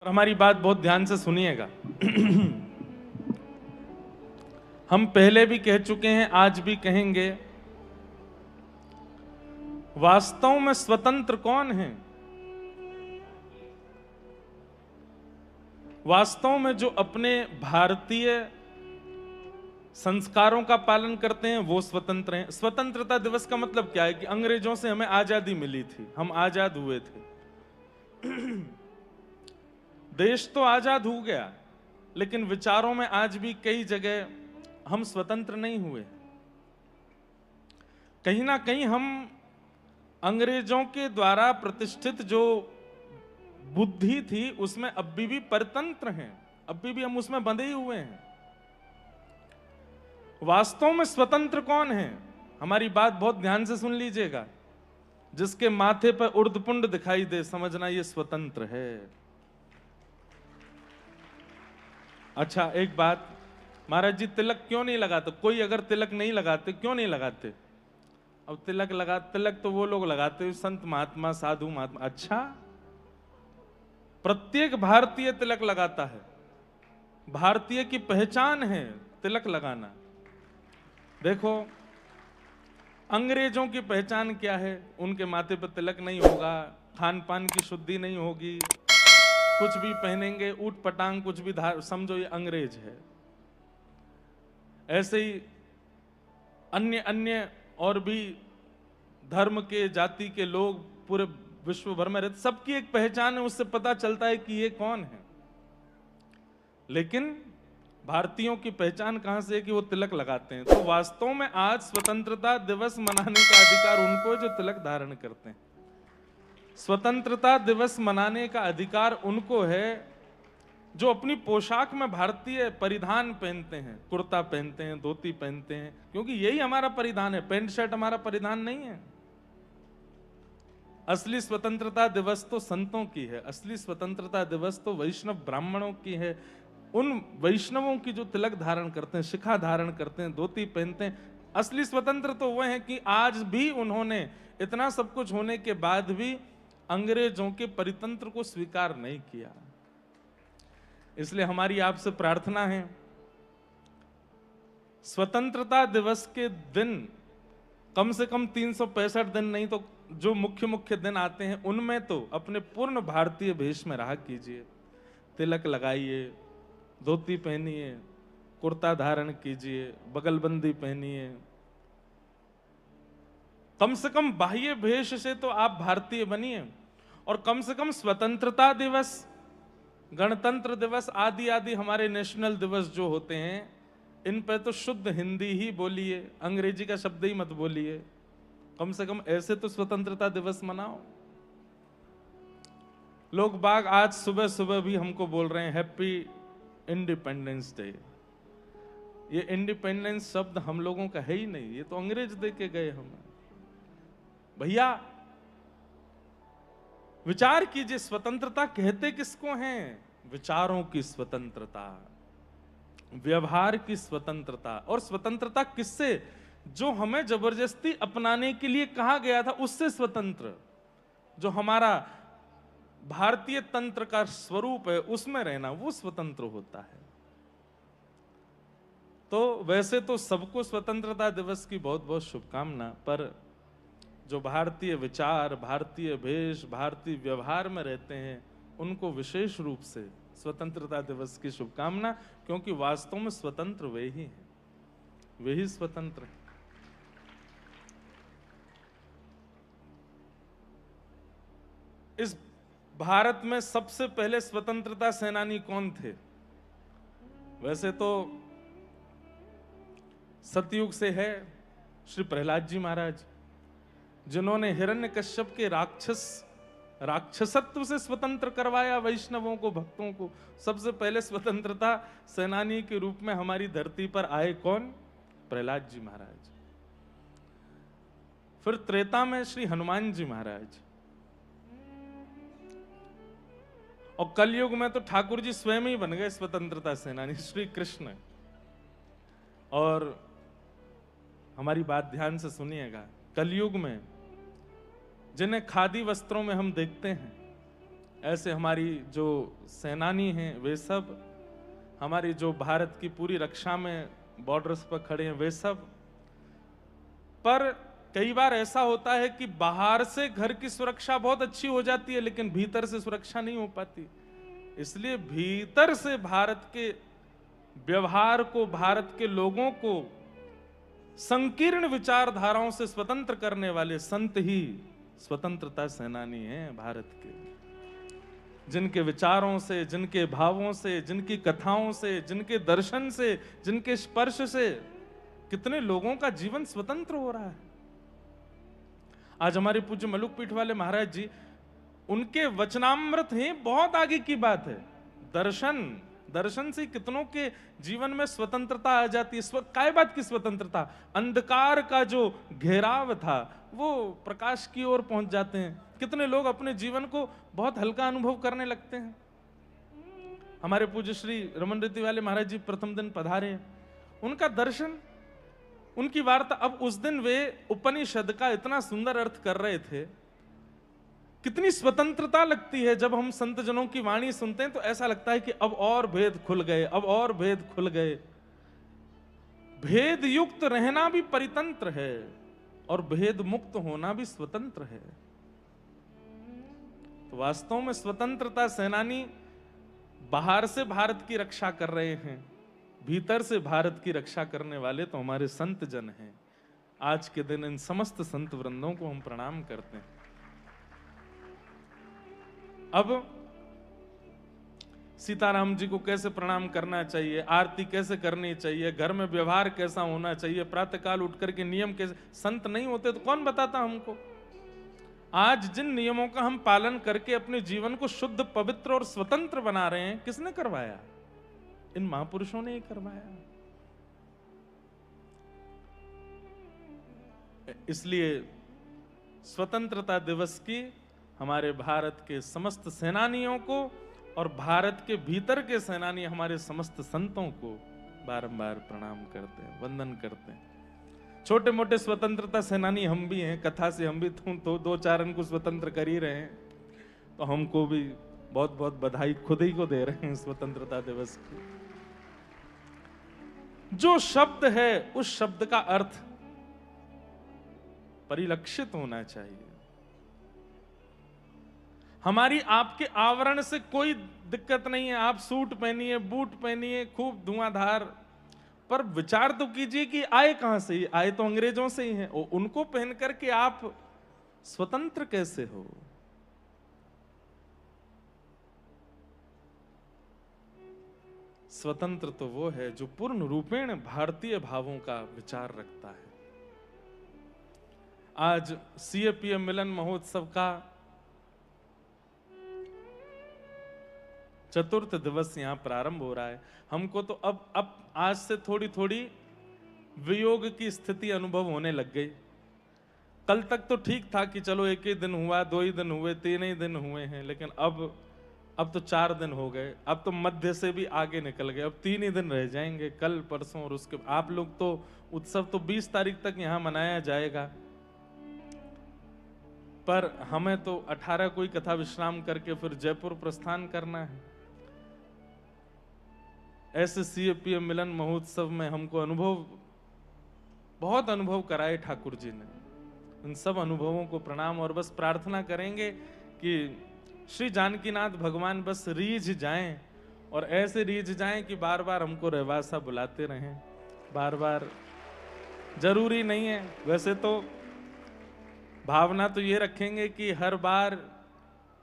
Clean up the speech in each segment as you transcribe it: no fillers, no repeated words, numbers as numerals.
और हमारी बात बहुत ध्यान से सुनिएगा। हम पहले भी कह चुके हैं, आज भी कहेंगे, वास्तव में स्वतंत्र कौन है? वास्तव में जो अपने भारतीय संस्कारों का पालन करते हैं वो स्वतंत्र हैं। स्वतंत्रता दिवस का मतलब क्या है कि अंग्रेजों से हमें आजादी मिली थी, हम आजाद हुए थे। देश तो आजाद हो गया, लेकिन विचारों में आज भी कई जगह हम स्वतंत्र नहीं हुए। कहीं ना कहीं हम अंग्रेजों के द्वारा प्रतिष्ठित जो बुद्धि थी उसमें अभी भी परतंत्र हैं, अभी भी हम उसमें बंधे ही हुए हैं। वास्तव में स्वतंत्र कौन है? हमारी बात बहुत ध्यान से सुन लीजिएगा। जिसके माथे पर उर्धपुंड दिखाई दे, समझना ये स्वतंत्र है। अच्छा, एक बात, महाराज जी तिलक क्यों नहीं लगाते? कोई अगर तिलक नहीं लगाते, क्यों नहीं लगाते? अब तिलक तो वो लोग लगाते, संत महात्मा, साधु महात्मा। अच्छा, प्रत्येक भारतीय तिलक लगाता है। भारतीय की पहचान है तिलक लगाना। देखो, अंग्रेजों की पहचान क्या है? उनके माथे पर तिलक नहीं होगा, खान पान की शुद्धि नहीं होगी, कुछ भी पहनेंगे ऊट पटांग, कुछ भी समझो ये अंग्रेज है। ऐसे ही अन्य अन्य और भी धर्म के, जाति के लोग पूरे विश्व भर में रहते, सबकी एक पहचान है, उससे पता चलता है कि ये कौन है। लेकिन भारतीयों की पहचान कहां से है कि वो तिलक लगाते हैं। तो वास्तव में आज स्वतंत्रता दिवस मनाने का अधिकार उनको है जो तिलक धारण करते हैं। स्वतंत्रता दिवस मनाने का अधिकार उनको है जो अपनी पोशाक में भारतीय परिधान पहनते हैं, कुर्ता पहनते हैं, धोती पहनते हैं, क्योंकि यही हमारा परिधान है। पैंट शर्ट हमारा परिधान नहीं है। असली स्वतंत्रता दिवस तो संतों की है, असली स्वतंत्रता दिवस तो वैष्णव ब्राह्मणों की है। उन वैष्णवों की जो तिलक धारण करते हैं, शिखा धारण करते हैं, धोती पहनते हैं। असली स्वतंत्र तो वह है कि आज भी उन्होंने इतना सब कुछ होने के बाद भी अंग्रेजों के परितंत्र को स्वीकार नहीं किया। इसलिए हमारी आपसे प्रार्थना है, स्वतंत्रता दिवस के दिन कम से कम 365 दिन नहीं तो जो मुख्य मुख्य दिन आते हैं उनमें तो अपने पूर्ण भारतीय भेष में रहा कीजिए। तिलक लगाइए, धोती पहनिए, कुर्ता धारण कीजिए, बगलबंदी पहनिए। कम से कम बाह्य भेष से तो आप भारतीय बनिए। और कम से कम स्वतंत्रता दिवस, गणतंत्र दिवस आदि आदि हमारे नेशनल दिवस जो होते हैं, इन पे तो शुद्ध हिंदी ही बोलिए, अंग्रेजी का शब्द ही मत बोलिए। कम से कम ऐसे तो स्वतंत्रता दिवस मनाओ। लोग बाग आज सुबह सुबह भी हमको बोल रहे हैं हैप्पी इंडिपेंडेंस डे। ये इंडिपेंडेंस शब्द हम लोगों का है ही नहीं, ये तो अंग्रेज दे के गए हमें। भैया विचार कीजिए, स्वतंत्रता कहते किसको हैं? विचारों की स्वतंत्रता, व्यवहार की स्वतंत्रता। और स्वतंत्रता किससे? जो हमें जबरदस्ती अपनाने के लिए कहा गया था उससे स्वतंत्र। जो हमारा भारतीय तंत्र का स्वरूप है उसमें रहना, वो स्वतंत्र होता है। तो वैसे तो सबको स्वतंत्रता दिवस की बहुत बहुत शुभकामना, पर जो भारतीय विचार, भारतीय भेष, भारतीय व्यवहार में रहते हैं उनको विशेष रूप से स्वतंत्रता दिवस की शुभकामना, क्योंकि वास्तव में स्वतंत्र वे ही हैं, वे ही स्वतंत्र हैं। इस भारत में सबसे पहले स्वतंत्रता सेनानी कौन थे? वैसे तो सतयुग से है श्री प्रहलाद जी महाराज, जिन्होंने हिरण्यकश्यप के राक्षसत्व से स्वतंत्र करवाया वैष्णवों को, भक्तों को। सबसे पहले स्वतंत्रता सेनानी के रूप में हमारी धरती पर आए कौन? प्रहलाद जी महाराज। फिर त्रेता में श्री हनुमान जी महाराज, और कलयुग में तो ठाकुर जी स्वयं ही बन गए स्वतंत्रता सेनानी, श्री कृष्ण। और हमारी बात ध्यान से सुनिएगा, कलयुग में जिन्हें खादी वस्त्रों में हम देखते हैं, ऐसे हमारी जो सेनानी हैं वे सब, हमारी जो भारत की पूरी रक्षा में बॉर्डर्स पर खड़े हैं वे सब। पर कई बार ऐसा होता है कि बाहर से घर की सुरक्षा बहुत अच्छी हो जाती है लेकिन भीतर से सुरक्षा नहीं हो पाती। इसलिए भीतर से भारत के व्यवहार को, भारत के लोगों को संकीर्ण विचारधाराओं से स्वतंत्र करने वाले संत ही स्वतंत्रता सेनानी हैं भारत के। जिनके विचारों से, जिनके भावों से, जिनकी कथाओं से, जिनके दर्शन से, जिनके स्पर्श से कितने लोगों का जीवन स्वतंत्र हो रहा है। आज हमारे पूज्य मलुक पीठ वाले महाराज जी, उनके वचनामृत ही बहुत आगे की बात है। दर्शन से कितनों के जीवन में स्वतंत्रता आ जाती है। काय बात की स्वतंत्रता? अंधकार का जो घेराव था वो प्रकाश की ओर पहुंच जाते हैं। कितने लोग अपने जीवन को बहुत हल्का अनुभव करने लगते हैं। हमारे पूज्य श्री रमन रीति वाले महाराज जी प्रथम दिन पधारे, उनका दर्शन, उनकी वार्ता। अब उस दिन वे उपनिषद का इतना सुंदर अर्थ कर रहे थे। कितनी स्वतंत्रता लगती है जब हम संत जनों की वाणी सुनते हैं, तो ऐसा लगता है कि अब और भेद खुल गए, अब और भेद खुल गए। भेद युक्त रहना भी परितंत्र है और भेद मुक्त होना भी स्वतंत्र है। तो वास्तव में स्वतंत्रता सेनानी बाहर से भारत की रक्षा कर रहे हैं, भीतर से भारत की रक्षा करने वाले तो हमारे संत जन हैं। आज के दिन इन समस्त संत वृंदों को हम प्रणाम करते हैं। अब सीताराम जी को कैसे प्रणाम करना चाहिए, आरती कैसे करनी चाहिए, घर में व्यवहार कैसा होना चाहिए, प्रातःकाल उठ करके नियम कैसे, संत नहीं होते तो कौन बताता हमको। आज जिन नियमों का हम पालन करके अपने जीवन को शुद्ध, पवित्र और स्वतंत्र बना रहे हैं, किसने करवाया? इन महापुरुषों ने ही करवाया। इसलिए स्वतंत्रता दिवस की हमारे भारत के समस्त सेनानियों को और भारत के भीतर के सेनानी हमारे समस्त संतों को बारंबार प्रणाम करते हैं, वंदन करते हैं। छोटे मोटे स्वतंत्रता सेनानी हम भी हैं, कथा से हम भी तो दो चार को स्वतंत्र कर ही रहे हैं, तो हमको भी बहुत बहुत बधाई खुद ही को दे रहे हैं स्वतंत्रता दिवस की। जो शब्द है उस शब्द का अर्थ परिलक्षित होना चाहिए। हमारी आपके आवरण से कोई दिक्कत नहीं है। आप सूट पहनिए, बूट पहनिए, खूब धुआंधार, पर विचार तो कीजिए कि आए कहां से? आए तो अंग्रेजों से ही हैं। उनको पहन करके आप स्वतंत्र कैसे हो? स्वतंत्र तो वो है जो पूर्ण रूपेण भारतीय भावों का विचार रखता है। आज सीएपीएम मिलन महोत्सव का चतुर्थ दिवस यहां प्रारंभ हो रहा है। हमको तो अब आज से थोड़ी थोड़ी वियोग की स्थिति अनुभव होने लग गई। कल तक तो ठीक था कि चलो एक ही दिन हुआ, 2 ही दिन हुए, 3 ही दिन हुए हैं, लेकिन अब तो 4 दिन हो गए। अब तो मध्य से भी आगे निकल गए। अब 3 ही दिन रह जाएंगे, कल परसों और उसके आप लोग तो उत्सव तो 20 तारीख तक यहां मनाया जाएगा, पर हमें तो 18 को ही कथा विश्राम करके फिर जयपुर प्रस्थान करना है। ऐसे सीएपीएम मिलन महोत्सव में हमको बहुत अनुभव कराए ठाकुर जी ने। उन सब अनुभवों को प्रणाम, और बस प्रार्थना करेंगे कि श्री जानकीनाथ भगवान बस रीझ जाएं, और ऐसे रीझ जाएं कि बार बार हमको रहवासा बुलाते रहें। बार बार जरूरी नहीं है, वैसे तो भावना तो ये रखेंगे कि हर बार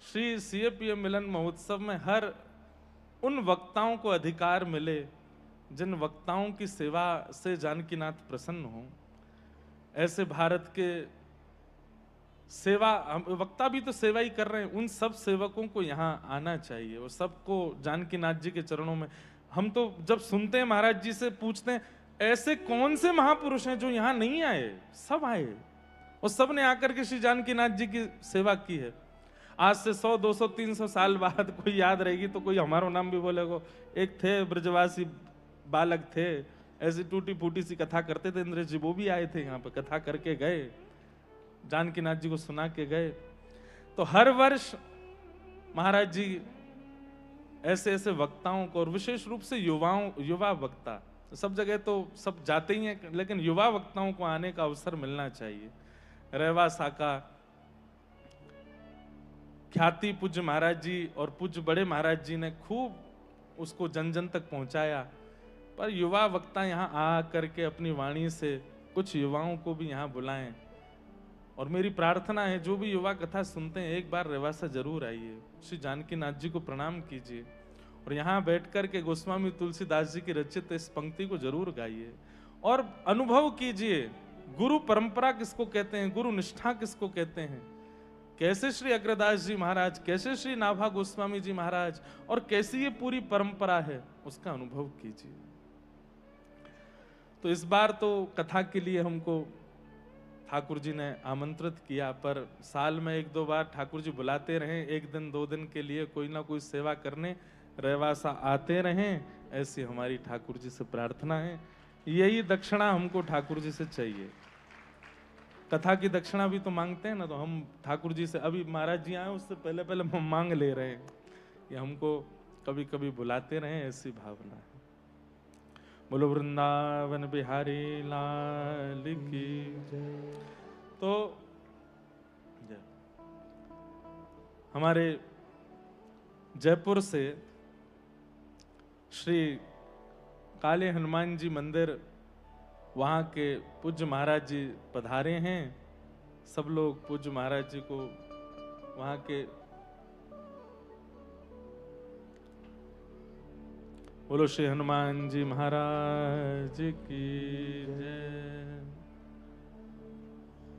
श्री सीएपीएम मिलन महोत्सव में हर उन वक्ताओं को अधिकार मिले जिन वक्ताओं की सेवा से जानकीनाथ प्रसन्न हो। ऐसे भारत के सेवा वक्ता भी तो सेवा ही कर रहे हैं, उन सब सेवकों को यहाँ आना चाहिए और सबको जानकीनाथ जी के चरणों में। हम तो जब सुनते हैं महाराज जी से पूछते हैं ऐसे कौन से महापुरुष हैं जो यहाँ नहीं आए? सब आए और सब ने आकर के श्री जानकीनाथ जी की सेवा की है। आज से 100, 200, 300 साल बाद कोई याद रहेगी तो कोई हमारा नाम भी बोलेगा। एक थे ब्रजवासी बालक थे, ऐसी टूटी फूटी सी कथा करते थे, इंद्र जी वो भी आए थे यहाँ पे, कथा करके गए, जानकीनाथ जी को सुना के गए। तो हर वर्ष महाराज जी ऐसे ऐसे वक्ताओं को, और विशेष रूप से युवा वक्ता, सब जगह तो सब जाते ही हैं, लेकिन युवा वक्ताओं को आने का अवसर मिलना चाहिए। रेवा साका ख्याति पूज्य महाराज जी और पूज्य बड़े महाराज जी ने खूब उसको जन जन तक पहुंचाया, पर युवा वक्ता यहाँ आ करके अपनी वाणी से कुछ युवाओं को भी यहाँ बुलाएं। और मेरी प्रार्थना है जो भी युवा कथा सुनते हैं एक बार रेवासा जरूर आइए, श्री जानकी नाथ जी को प्रणाम कीजिए और यहाँ बैठकर के गोस्वामी तुलसीदास जी की रचित इस पंक्ति को जरूर गाइए और अनुभव कीजिए गुरु परंपरा किसको कहते हैं, गुरु निष्ठा किसको कहते हैं, कैसे श्री अग्रदास जी महाराज, कैसे श्री नाभा गोस्वामी जी महाराज और कैसी ये पूरी परंपरा है, उसका अनुभव कीजिए। तो इस बार तो कथा के लिए हमको ठाकुर जी ने आमंत्रित किया, पर साल में 1-2 बार ठाकुर जी बुलाते रहें, 1 दिन 2 दिन के लिए कोई ना कोई सेवा करने रेवासा आते रहें, ऐसी हमारी ठाकुर जी से प्रार्थना है। यही दक्षिणा हमको ठाकुर जी से चाहिए। कथा की दक्षिणा भी तो मांगते हैं ना, तो हम ठाकुर जी से, अभी महाराज जी आए उससे पहले पहले हम मांग ले रहे हैं कि हमको कभी कभी बुलाते रहें, ऐसी भावना है। बोलो वृंदावन बिहारी लाल की जय। तो हमारे जयपुर से श्री काले हनुमान जी मंदिर, वहाँ के पूज्य महाराज जी पधारे हैं। सब लोग पूज्य महाराज जी को वहाँ के बोलो श्री हनुमान जी महाराज की जय।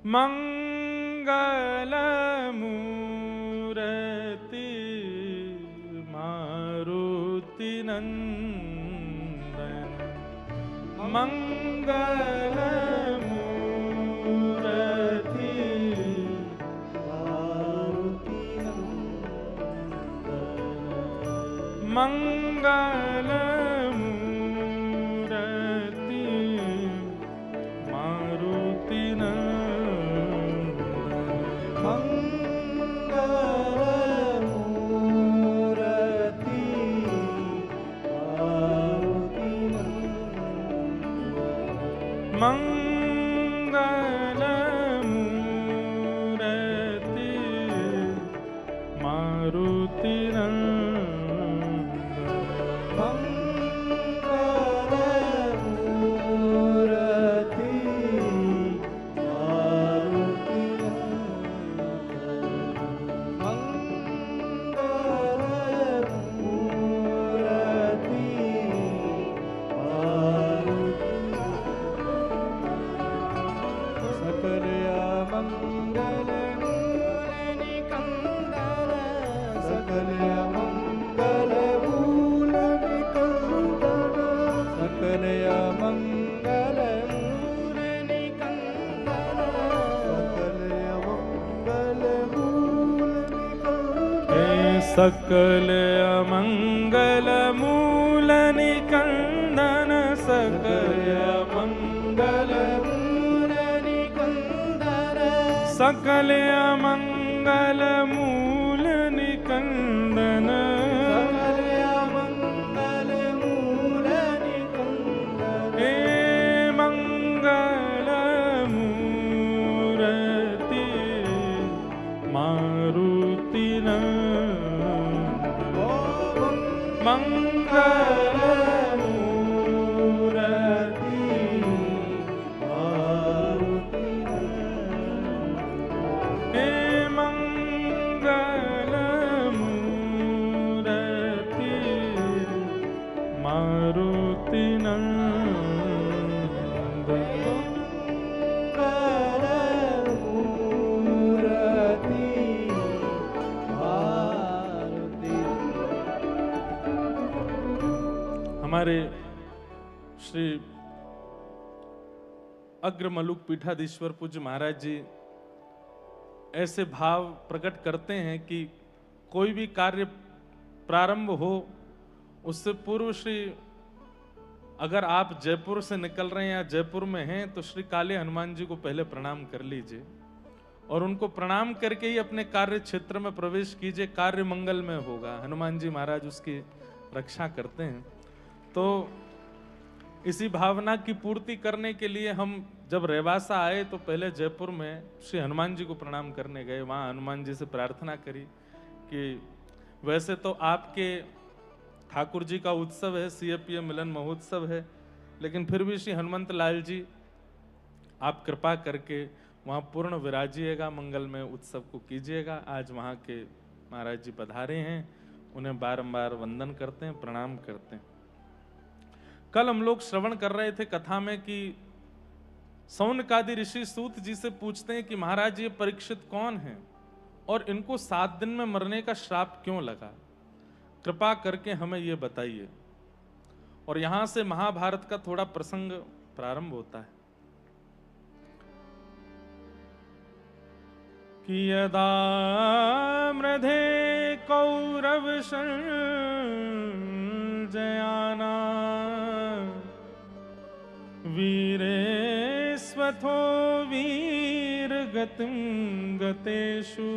मंगल मूर्ति मारुति नंदन, मंगल मूर्ति मारुति नंदन, मंगल मूर्ति मारुति नंदन, मंगल मूर्ति मारुति नंदन, मंगल मूर्ति मारुति नंदन। सकल अमंगल मूल निकंदन, सकल अमंगल मूल निकंदन, सकल अमंगल मूल निकंदन, सकल अमंगल मूल निकंदन, हे मंगल मूर्ति मारुति मंगल मूर्ति मारुति, हे मंगल मूर्ति मारुति हमारे श्री अग्रमलुक पीठाधीश्वर पूज्य महाराज जी ऐसे भाव प्रकट करते हैं कि कोई भी कार्य प्रारंभ हो उससे पूर्व श्री, अगर आप जयपुर से निकल रहे हैं या जयपुर में हैं तो श्री काले हनुमान जी को पहले प्रणाम कर लीजिए और उनको प्रणाम करके ही अपने कार्य क्षेत्र में प्रवेश कीजिए, कार्य मंगल में होगा। हनुमान जी महाराज उसकी रक्षा करते हैं। तो इसी भावना की पूर्ति करने के लिए हम जब रेवासा आए तो पहले जयपुर में श्री हनुमान जी को प्रणाम करने गए। वहाँ हनुमान जी से प्रार्थना करी कि वैसे तो आपके ठाकुर जी का उत्सव है, सीएपीए मिलन महोत्सव है, लेकिन फिर भी श्री हनुमंत लाल जी आप कृपा करके वहाँ पूर्ण विराजिएगा, मंगलमय उत्सव को कीजिएगा। आज वहाँ के महाराज जी पधारे हैं, उन्हें बारंबार वंदन करते हैं, प्रणाम करते हैं। कल हम लोग श्रवण कर रहे थे कथा में कि सौनकादि ऋषि सूत जी से पूछते हैं कि महाराज ये परीक्षित कौन है और इनको 7 दिन में मरने का श्राप क्यों लगा, कृपा करके हमें ये बताइए। और यहां से महाभारत का थोड़ा प्रसंग प्रारंभ होता है कि यदा मृधे कौरव संजयाना वीरे स्वथो वीर गतिं गतेषु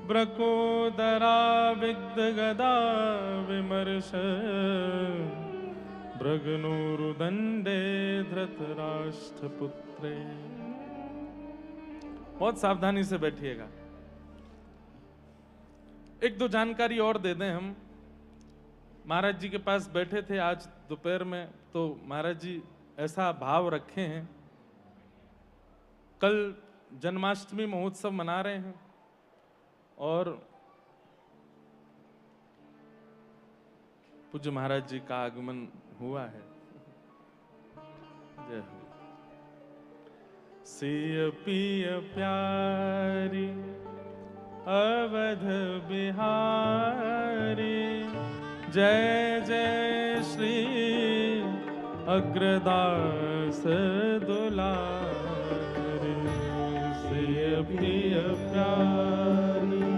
ब्रकोदरा विग्ध गदा विमर्श भृगनुरुदंडे धृतराष्ट्रपुत्रे। बहुत सावधानी से बैठिएगा। एक दो जानकारी और दे दें हम। महाराज जी के पास बैठे थे आज दोपहर में, तो महाराज जी ऐसा भाव रखे हैं, कल जन्माष्टमी महोत्सव मना रहे हैं और पूज्य महाराज जी का आगमन हुआ है। जय हो। सिय पिय प्यारी अवध बिहारी, जय जय श्री अग्रदास दुलारी। सिय पिय प्यारी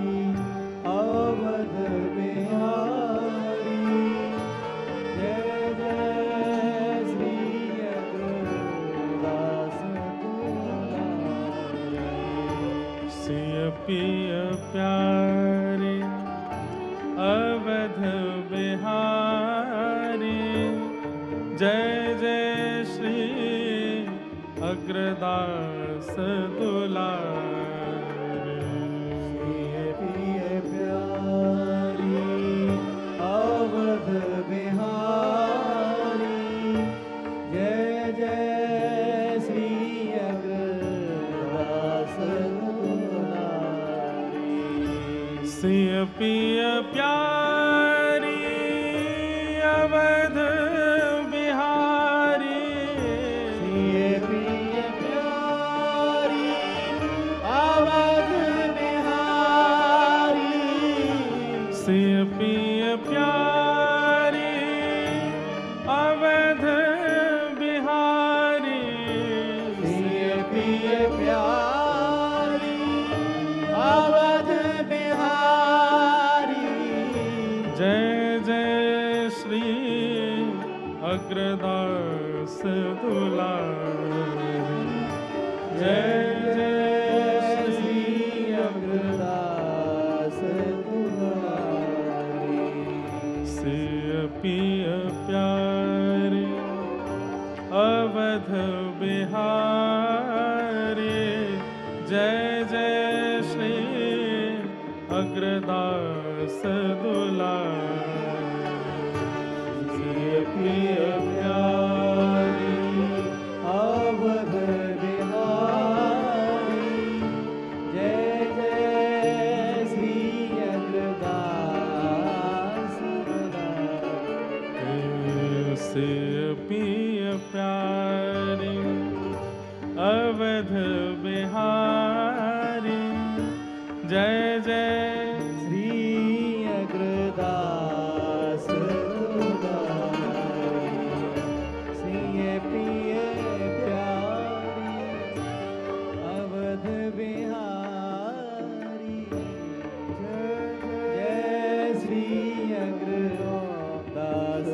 अवध बिहारी, जय जय श्री अग्रदास दुलारी। सिय पिय प्यारी अवध बिहारी, जय जय श्री अग्रदास दुलारी। सिय पिय प्यारी अवध बिहारी, जय जय श्री अग्रदास दुलारी। सिय पिय प्यारी अवध बिहारी, सिय पिय प्यारी अवध बिहारी, सिय पिय प्यारी अवध बिहारी। सिय पिय प्यारी अवध बिहारी, जय जय श्री अग्रदास दुलारी। जय जय श्री अग्रदास दुलारी। सिय पिय प्यारी अवध बिहारी, जय जय श्री अग्रदास दुलारी। सिय पिय प्यारी अवध बिहारी, जय जय श्री अग्रदास दुलारी। सिय पिय प्यारी अवध बिहारी, जय जय श्री अग्रदास दुलारी। सिय पिय प्यारी अवध बिहारी, जय श्री अग्रदास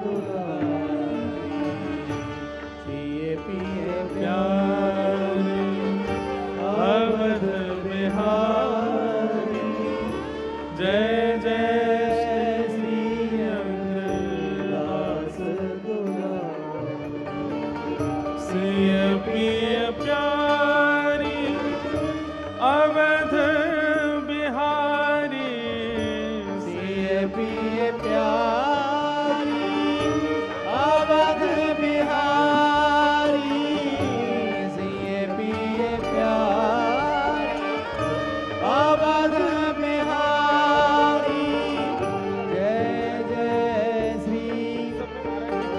दुलारी। सिय पिय प्यारी पिए प्यारी अवध बिहारी सिए पिए प्यारी अवध बिहारी जय जय श्री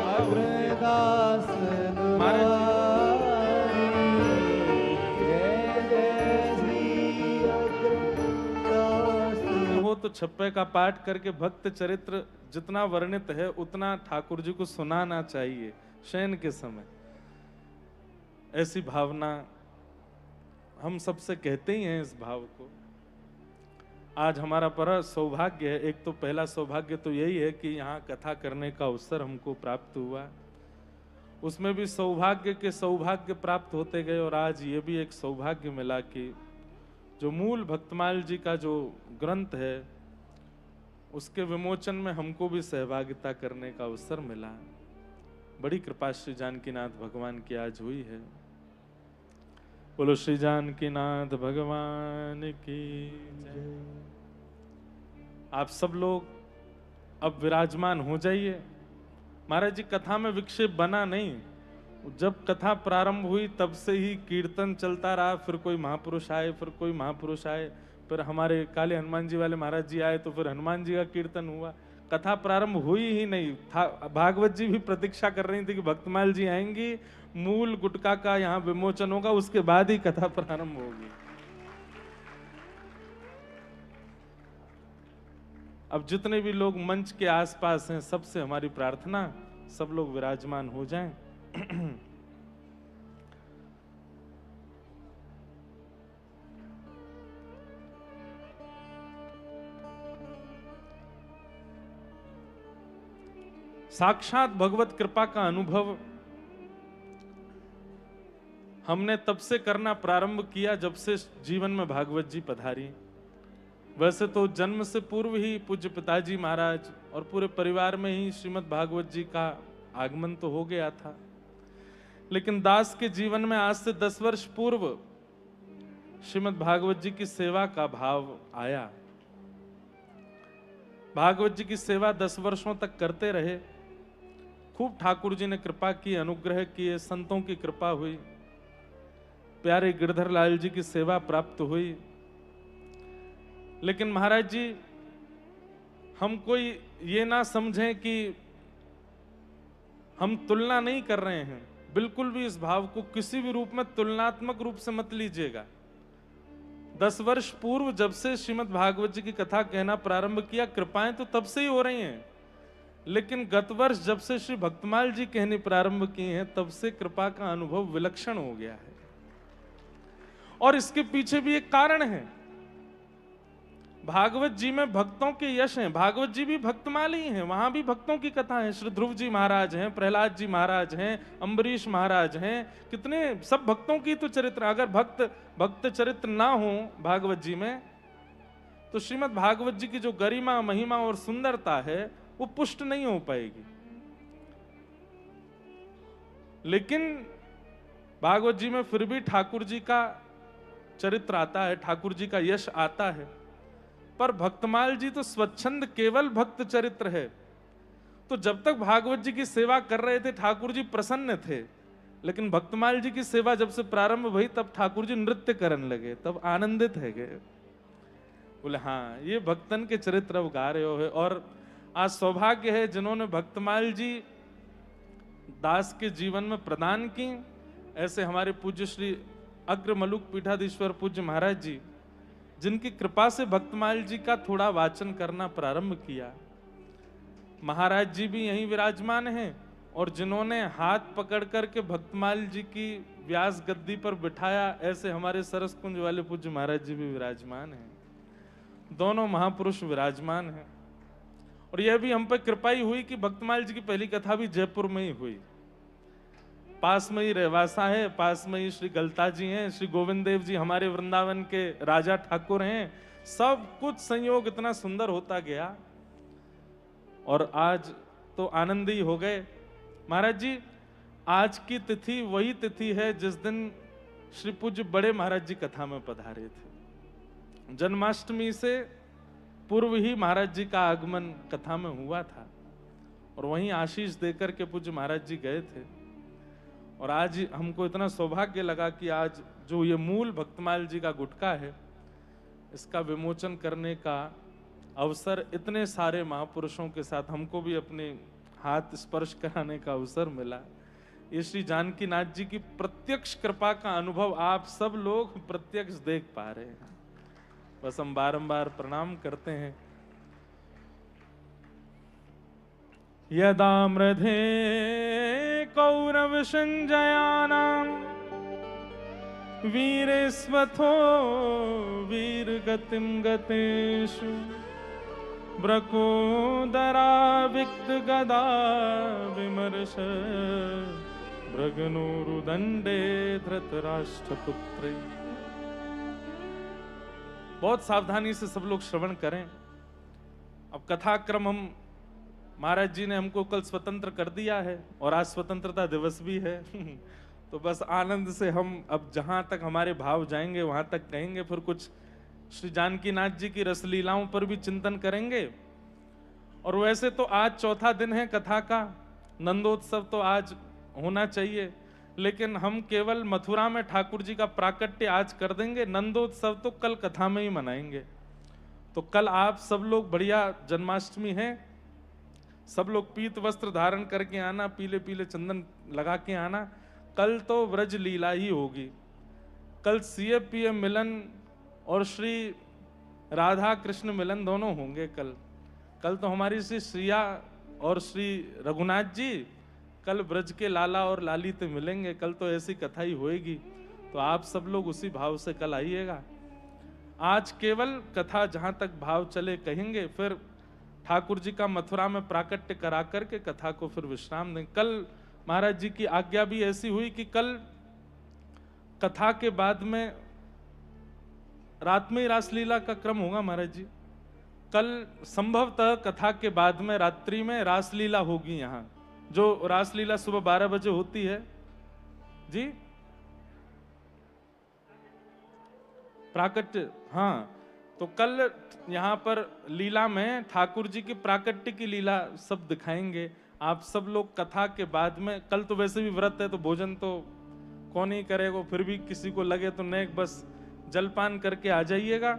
अग्रदास दुलारी जय जय श्री अग्रदास हो तो छप्पे का पाठ करके भक्त चरित्र जितना वर्णित है उतना ठाकुर जी को सुनाना चाहिए शयन के समय। ऐसी भावना हम सबसे कहते ही हैं इस भाव को। आज हमारा बड़ा सौभाग्य है। एक तो पहला सौभाग्य तो यही है कि यहाँ कथा करने का अवसर हमको प्राप्त हुआ, उसमें भी सौभाग्य के सौभाग्य प्राप्त होते गए और आज ये भी एक सौभाग्य मिला कि जो मूल भक्तमाल जी का जो ग्रंथ है उसके विमोचन में हमको भी सहभागिता करने का अवसर मिला। बड़ी कृपा श्री जानकीनाथ भगवान की आज हुई है। बोलो श्री जानकीनाथ भगवान की जय। आप सब लोग अब विराजमान हो जाइए। महाराज जी कथा में विक्षेप बना नहीं। जब कथा प्रारंभ हुई तब से ही कीर्तन चलता रहा, फिर कोई महापुरुष आए, फिर कोई महापुरुष आए, फिर हमारे काले हनुमान जी वाले महाराज जी आए तो फिर हनुमान जी का कीर्तन हुआ। कथा प्रारंभ हुई ही नहीं था। भागवत जी भी प्रतीक्षा कर रही थी कि भक्तमाल जी आएंगी, मूल गुटका का यहाँ विमोचन होगा, उसके बाद ही कथा प्रारंभ होगी। अब जितने भी लोग मंच के आसपास हैं सबसे हमारी प्रार्थना सब लोग विराजमान हो जाएं। साक्षात भगवत कृपा का अनुभव हमने तब से करना प्रारंभ किया जब से जीवन में भागवत जी पधारी। वैसे तो जन्म से पूर्व ही पूज्य पिताजी महाराज और पूरे परिवार में ही श्रीमद् भागवत जी का आगमन तो हो गया था, लेकिन दास के जीवन में आज से 10 वर्ष पूर्व श्रीमद् भागवत जी की सेवा का भाव आया। भागवत जी की सेवा 10 वर्षों तक करते रहे। खूब ठाकुर जी ने कृपा की, अनुग्रह किए, संतों की कृपा हुई, प्यारे गिरधर लाल जी की सेवा प्राप्त हुई। लेकिन महाराज जी हम कोई ये ना समझें कि हम तुलना नहीं कर रहे हैं, बिल्कुल भी इस भाव को किसी भी रूप में तुलनात्मक रूप से मत लीजिएगा। 10 वर्ष पूर्व जब से श्रीमद् भागवत जी की कथा कहना प्रारंभ किया, कृपाएं तो तब से ही हो रही हैं, लेकिन गत वर्ष जब से श्री भक्तमाल जी कहनी प्रारंभ की हैं तब से कृपा का अनुभव विलक्षण हो गया है। और इसके पीछे भी एक कारण है। भागवत जी में भक्तों के यश हैं। भागवत जी भी भक्तमाल ही हैं, वहां भी भक्तों की कथा है। श्री ध्रुव जी महाराज हैं, प्रहलाद जी महाराज हैं, अम्बरीश महाराज हैं, कितने सब भक्तों की तो चरित्र। अगर भक्त चरित्र ना हो भागवत जी में तो श्रीमद् भागवत जी की जो गरिमा, महिमा और सुंदरता है वो पुष्ट नहीं हो पाएगी। लेकिन भागवत जी में फिर भी ठाकुर जी का चरित्र आता है, ठाकुर जी का यश आता है। पर भक्तमाल जी तो स्वच्छंद केवल भक्त चरित्र है। तो जब तक भागवत जी की सेवा कर रहे थे ठाकुर जी प्रसन्न थे, लेकिन भक्तमाल जी की सेवा जब से प्रारंभ हुई तब ठाकुर जी नृत्य करने लगे, तब आनंदित है गए। बोले हाँ ये भक्तन के चरित्र अब गा रहे हो। और आज सौभाग्य है जिन्होंने भक्तमाल जी दास के जीवन में प्रदान की। ऐसे हमारे पूज्य श्री अग्र मलुक पीठाधीश्वर पूज्य महाराज जी, जिनकी कृपा से भक्तमाल जी का थोड़ा वाचन करना प्रारंभ किया। महाराज जी भी यहीं विराजमान हैं और जिन्होंने हाथ पकड़ करके भक्तमाल जी की व्यास गद्दी पर बिठाया, ऐसे हमारे सरस कुंज वाले पूज्य महाराज जी भी विराजमान हैं। दोनों महापुरुष विराजमान हैं। और यह भी हम पर कृपा ही हुई कि भक्तमाल जी की पहली कथा भी जयपुर में ही हुई। पास में ही रहवासा है, पास में ही श्री गलता जी हैं, श्री गोविंद देव जी हमारे वृंदावन के राजा ठाकुर हैं। सब कुछ संयोग इतना सुंदर होता गया और आज तो आनंद ही हो गए। महाराज जी आज की तिथि वही तिथि है जिस दिन श्री पूज्य बड़े महाराज जी कथा में पधारे थे। जन्माष्टमी से पूर्व ही महाराज जी का आगमन कथा में हुआ था और वहीं आशीष देकर के पूज्य महाराज जी गए थे। और आज हमको इतना सौभाग्य लगा कि आज जो ये मूल भक्तमाल जी का गुटका है, इसका विमोचन करने का अवसर इतने सारे महापुरुषों के साथ हमको भी अपने हाथ स्पर्श कराने का अवसर मिला। ये श्री जानकी नाथ जी की प्रत्यक्ष कृपा का अनुभव आप सब लोग प्रत्यक्ष देख पा रहे हैं। बस हम बारंबार प्रणाम करते हैं। यदा मृधे कौरव संजयानां वीरेस्वथो वीरगतिं गतेषु ब्रकोदरा विक्त गदा विमर्श भृगनुरुदंडे धृतराष्ट्रपुत्रे। बहुत सावधानी से सब लोग श्रवण करें। अब कथाक्रम हम महाराज जी ने हमको कल स्वतंत्र कर दिया है और आज स्वतंत्रता दिवस भी है तो बस आनंद से हम अब जहां तक हमारे भाव जाएंगे वहां तक कहेंगे, फिर कुछ श्री जानकी नाथ जी की रसलीलाओं पर भी चिंतन करेंगे। और वैसे तो आज चौथा दिन है कथा का, नंदोत्सव तो आज होना चाहिए, लेकिन हम केवल मथुरा में ठाकुर जी का प्राकट्य आज कर देंगे, नंदोत्सव तो कल कथा में ही मनाएंगे। तो कल आप सब लोग बढ़िया जन्माष्टमी है, सब लोग पीत वस्त्र धारण करके आना, पीले पीले चंदन लगा के आना। कल तो व्रज लीला ही होगी। कल CFPM मिलन और श्री राधा कृष्ण मिलन दोनों होंगे कल तो हमारी श्री श्रिया और श्री रघुनाथ जी कल ब्रज के लाला और लाली से मिलेंगे। कल तो ऐसी कथा ही होएगी, तो आप सब लोग उसी भाव से कल आइएगा। आज केवल कथा जहां तक भाव चले कहेंगे, फिर ठाकुर जी का मथुरा में प्राकट्य करा करके कथा को फिर विश्राम दें। कल महाराज जी की आज्ञा भी ऐसी हुई कि कल कथा के बाद में रात में ही रासलीला का क्रम होगा। महाराज जी कल संभवतः कथा के बाद में रात्रि में रासलीला होगी। यहाँ जो रासलीला सुबह 12 बजे होती है जी, प्राकट्य, हाँ, तो कल यहाँ पर लीला में ठाकुर जी की प्राकट्य की लीला सब दिखाएंगे। आप सब लोग कथा के बाद में, कल तो वैसे भी व्रत है तो भोजन तो कौन ही करेगा, फिर भी किसी को लगे तो नेक बस जलपान करके आ जाइएगा।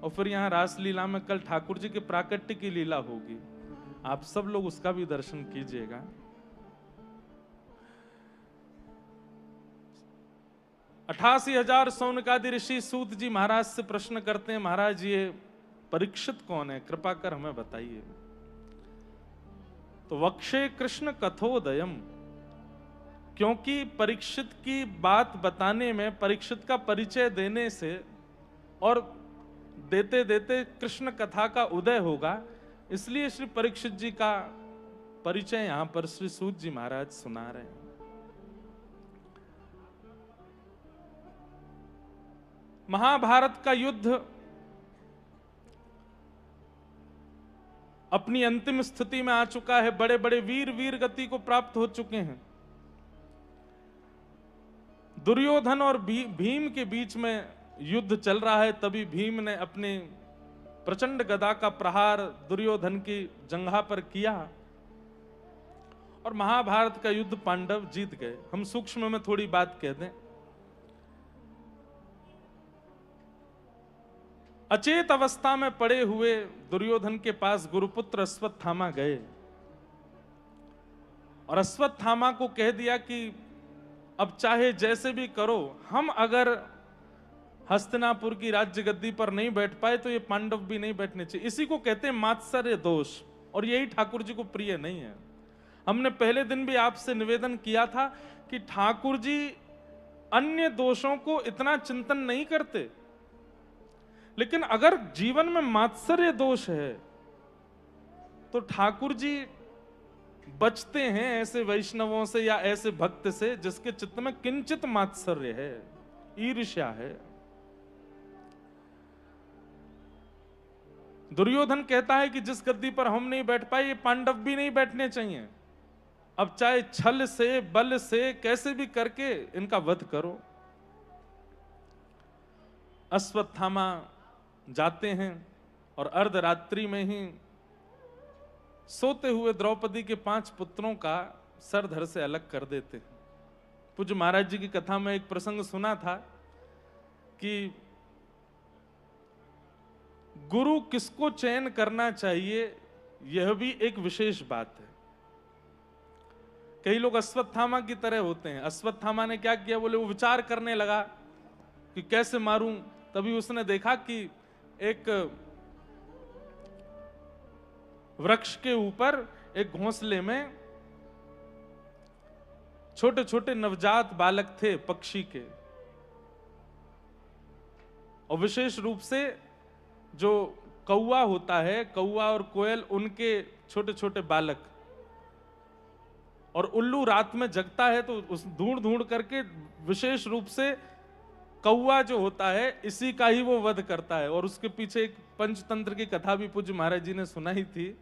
और फिर यहाँ रासलीला में कल ठाकुर जी के प्राकट्य की लीला होगी, आप सब लोग उसका भी दर्शन कीजिएगा। अठासी हजार सौनकादि ऋषि सूत जी महाराज से प्रश्न करते हैं, महाराज ये परीक्षित कौन है, कृपा कर हमें बताइए। तो वक्षे कृष्ण कथोदयम, क्योंकि परीक्षित की बात बताने में, परीक्षित का परिचय देने से और देते देते कृष्ण कथा का उदय होगा, इसलिए श्री परीक्षित जी का परिचय यहां पर श्री सूत जी महाराज सुना रहे हैं। महाभारत का युद्ध अपनी अंतिम स्थिति में आ चुका है। बड़े बड़े वीर वीर गति को प्राप्त हो चुके हैं। दुर्योधन और भीम के बीच में युद्ध चल रहा है। तभी भीम ने अपने प्रचंड गदा का प्रहार दुर्योधन की जंघा पर किया और महाभारत का युद्ध पांडव जीत गए। हम सूक्ष्म में थोड़ी बात कह दें, अचेत अवस्था में पड़े हुए दुर्योधन के पास गुरुपुत्र अश्वत्थामा गए और अश्वत्थामा को कह दिया कि अब चाहे जैसे भी करो, हम अगर हस्तिनापुर की राज्य गद्दी पर नहीं बैठ पाए तो ये पांडव भी नहीं बैठने चाहिए। इसी को कहते हैं मात्सर्य दोष, और यही ठाकुर जी को प्रिय नहीं है। हमने पहले दिन भी आपसे निवेदन किया था कि ठाकुर जी अन्य दोषों को इतना चिंतन नहीं करते, लेकिन अगर जीवन में मात्सर्य दोष है तो ठाकुर जी बचते हैं ऐसे वैष्णवों से या ऐसे भक्त से जिसके चित्त में किंचित मात्सर्य है, ईर्ष्या है। दुर्योधन कहता है कि जिस गद्दी पर हम नहीं बैठ पाए, ये पांडव भी नहीं बैठने चाहिए। अब चाहे छल से, बल से, कैसे भी करके इनका वध करो। अश्वत्थामा जाते हैं और अर्धरात्रि में ही सोते हुए द्रौपदी के 5 पुत्रों का सर धड़ से अलग कर देते हैं। पूज्य महाराज जी की कथा में एक प्रसंग सुना था कि गुरु किसको चयन करना चाहिए, यह भी एक विशेष बात है। कई लोग अश्वत्थामा की तरह होते हैं। अश्वत्थामा ने क्या किया, बोले वो विचार करने लगा कि कैसे मारूं। तभी उसने देखा कि एक वृक्ष के ऊपर एक घोंसले में छोटे छोटे नवजात बालक थे पक्षी के, और विशेष रूप से जो कौवा होता है, कौवा और कोयल, उनके छोटे छोटे बालक। और उल्लू रात में जगता है तो उस ढूंढ ढूंढ करके विशेष रूप से कौवा जो होता है इसी का ही वो वध करता है। और उसके पीछे एक पंचतंत्र की कथा भी पूज्य महाराज जी ने सुनाई थी।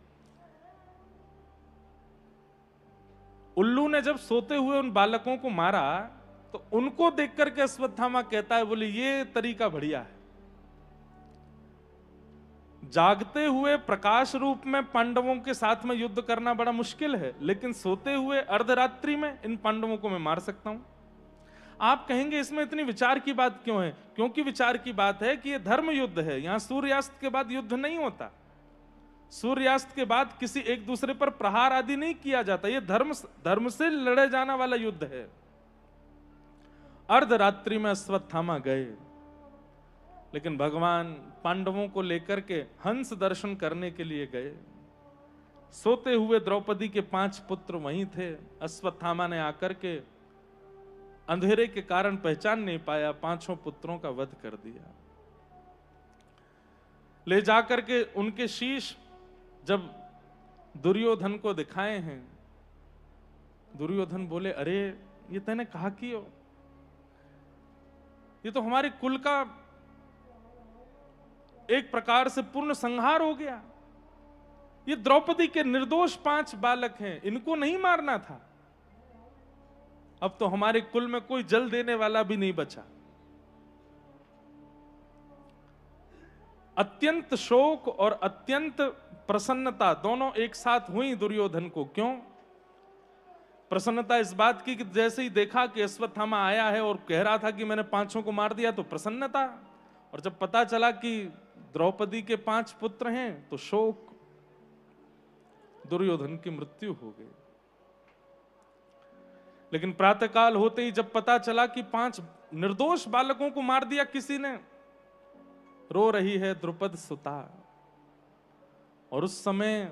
उल्लू ने जब सोते हुए उन बालकों को मारा तो उनको देख करके अश्वत्थामा कहता है, बोले ये तरीका बढ़िया है। जागते हुए प्रकाश रूप में पांडवों के साथ में युद्ध करना बड़ा मुश्किल है, लेकिन सोते हुए अर्धरात्रि में इन पांडवों को मैं मार सकता हूं। आप कहेंगे इसमें इतनी विचार की बात क्यों है? क्योंकि विचार की बात है कि यह धर्म युद्ध है। यहां सूर्यास्त के बाद युद्ध नहीं होता। सूर्यास्त के बाद किसी एक दूसरे पर प्रहार आदि नहीं किया जाता। यह धर्म से लड़े जाने वाला युद्ध है। अर्धरात्रि में अश्वत्थामा गए, लेकिन भगवान पांडवों को लेकर के हंस दर्शन करने के लिए गए। सोते हुए द्रौपदी के 5 पुत्र वहीं थे। अश्वत्थामा ने आकर के अंधेरे के कारण पहचान नहीं पाया, 5 पुत्रों का वध कर दिया। ले जाकर के उनके शीश जब दुर्योधन को दिखाए हैं, दुर्योधन बोले, अरे ये तूने कहा कियो, ये तो हमारे कुल का एक प्रकार से पूर्ण संहार हो गया। ये द्रौपदी के निर्दोष 5 बालक हैं, इनको नहीं मारना था। अब तो हमारे कुल में कोई जल देने वाला भी नहीं बचा। अत्यंत शोक और अत्यंत प्रसन्नता दोनों एक साथ हुई दुर्योधन को। क्यों प्रसन्नता? इस बात की कि जैसे ही देखा कि अश्वत्थामा आया है और कह रहा था कि मैंने 5 को मार दिया, तो प्रसन्नता। और जब पता चला कि द्रौपदी के 5 पुत्र हैं तो शोक। दुर्योधन की मृत्यु हो गई। लेकिन प्रातःकाल होते ही जब पता चला कि 5 निर्दोष बालकों को मार दिया किसी ने, रो रही है द्रुपद सुता। और उस समय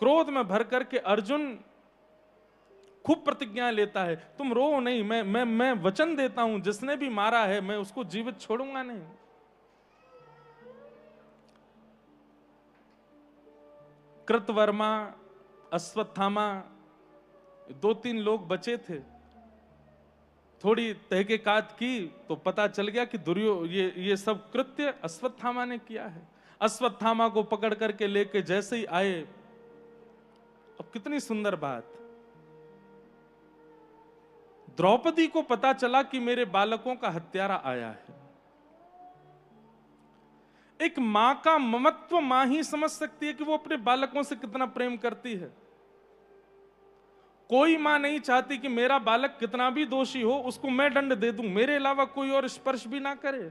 क्रोध में भर करके अर्जुन खूब प्रतिज्ञा लेता है, तुम रो नहीं, मैं वचन देता हूं, जिसने भी मारा है मैं उसको जीवित छोड़ूंगा नहीं। कृतवर्मा, अश्वत्थामा, 2-3 लोग बचे थे। थोड़ी तहकीकात की तो पता चल गया कि ये सब कृत्य अश्वत्थामा ने किया है। अश्वत्थामा को पकड़ करके लेके जैसे ही आए, अब कितनी सुंदर बात, द्रौपदी को पता चला कि मेरे बालकों का हत्यारा आया है। एक मां का ममत्व मां ही समझ सकती है कि वो अपने बालकों से कितना प्रेम करती है। कोई मां नहीं चाहती कि मेरा बालक कितना भी दोषी हो उसको मैं दंड दे दूं, मेरे अलावा कोई और स्पर्श भी ना करे।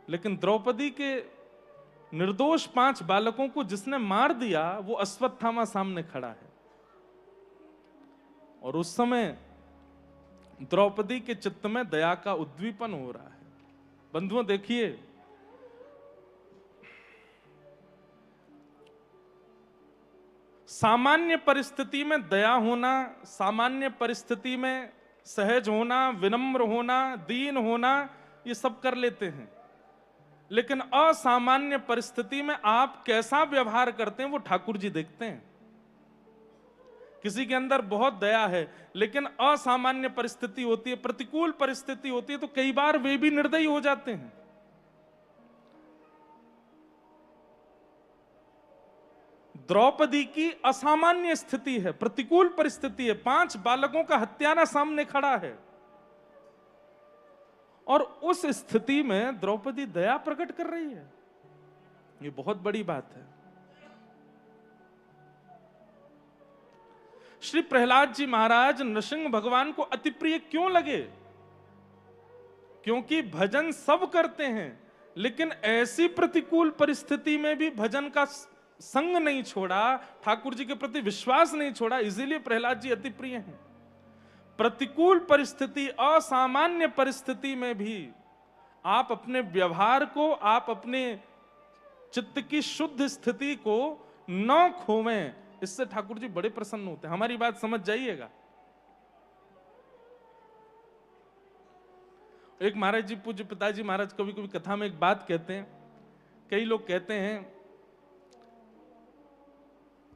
लेकिन द्रौपदी के निर्दोष 5 बालकों को जिसने मार दिया वो अश्वत्थामा सामने खड़ा है। और उस समय द्रौपदी के चित्त में दया का उद्दीपन हो रहा है। बंधुओं देखिए, सामान्य परिस्थिति में दया होना, सामान्य परिस्थिति में सहज होना, विनम्र होना, दीन होना, ये सब कर लेते हैं। लेकिन असामान्य परिस्थिति में आप कैसा व्यवहार करते हैं वो ठाकुर जी देखते हैं। किसी के अंदर बहुत दया है, लेकिन असामान्य परिस्थिति होती है, प्रतिकूल परिस्थिति होती है, तो कई बार वे भी निर्दयी हो जाते हैं। द्रौपदी की असामान्य स्थिति है, प्रतिकूल परिस्थिति है, 5 बालकों का हत्यारा सामने खड़ा है, और उस स्थिति में द्रौपदी दया प्रकट कर रही है। ये बहुत बड़ी बात है। श्री प्रहलाद जी महाराज नृसिंह भगवान को अति प्रिय क्यों लगे? क्योंकि भजन सब करते हैं, लेकिन ऐसी प्रतिकूल परिस्थिति में भी भजन का संग नहीं छोड़ा, ठाकुर जी के प्रति विश्वास नहीं छोड़ा, इसीलिए प्रहलाद जी अति प्रिय हैं। प्रतिकूल परिस्थिति, असामान्य परिस्थिति में भी आप अपने व्यवहार को, आप अपने चित्त की शुद्ध स्थिति को न खोवें, इससे ठाकुर जी बड़े प्रसन्न होते हैं। हमारी बात समझ जाइएगा। एक महाराज जी, पूज्य पिताजी महाराज कभी कभी कथा में एक बात कहते हैं। कई लोग कहते हैं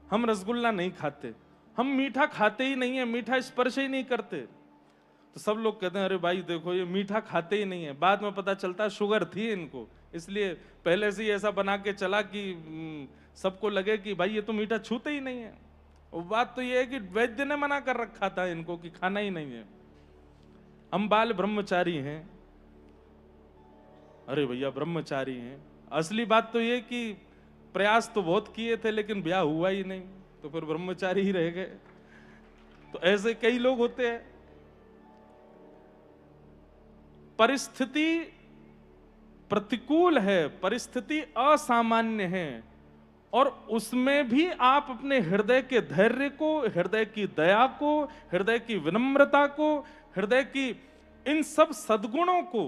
हम रसगुल्ला नहीं खाते, हम मीठा खाते ही नहीं है, मीठा स्पर्श ही नहीं करते। तो सब लोग कहते हैं अरे भाई देखो ये मीठा खाते ही नहीं है। बाद में पता चलता है शुगर थी इनको, इसलिए पहले से ही ऐसा बना के चला कि सबको लगे कि भाई ये तो मीठा छूते ही नहीं है। वो बात तो ये है कि वैद्य ने मना कर रखा था इनको कि खाना ही नहीं है। हम बाल ब्रह्मचारी हैं। अरे भैया ब्रह्मचारी हैं, असली बात तो ये कि प्रयास तो बहुत किए थे लेकिन ब्याह हुआ ही नहीं, तो फिर ब्रह्मचारी ही रह गए। तो ऐसे कई लोग होते हैं। परिस्थिति प्रतिकूल है, परिस्थिति असामान्य है, और उसमें भी आप अपने हृदय के धैर्य को, हृदय की दया को, हृदय की विनम्रता को, हृदय की इन सब सद्गुणों को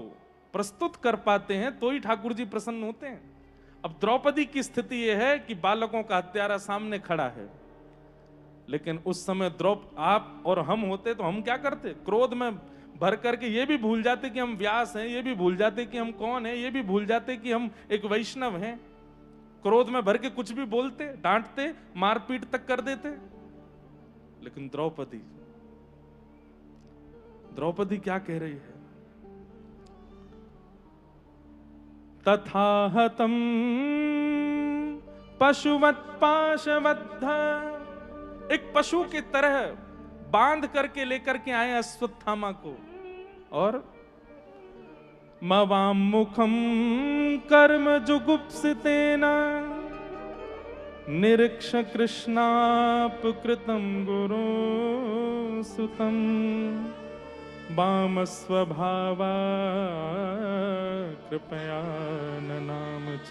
प्रस्तुत कर पाते हैं, तो ही ठाकुर जी प्रसन्न होते हैं। अब द्रौपदी की स्थिति यह है कि बालकों का हत्यारा सामने खड़ा है, लेकिन उस समय आप और हम होते तो हम क्या करते? क्रोध में भर करके ये भी भूल जाते कि हम व्यास हैं, ये भी भूल जाते कि हम कौन हैं, ये भी भूल जाते कि हम एक वैष्णव हैं। क्रोध में भर के कुछ भी बोलते, डांटते, मारपीट तक कर देते। लेकिन द्रौपदी क्या कह रही है? तथा हतम पशुवत पाशबद्ध, एक पशु की तरह बांध करके लेकर के आए अश्वत्थामा को, और मवाम मुखम कर्म जुगुप्सितेन निरीक्ष कृष्णापकृतं गुरु सुतम वाम स्वभावा कृपया नाम च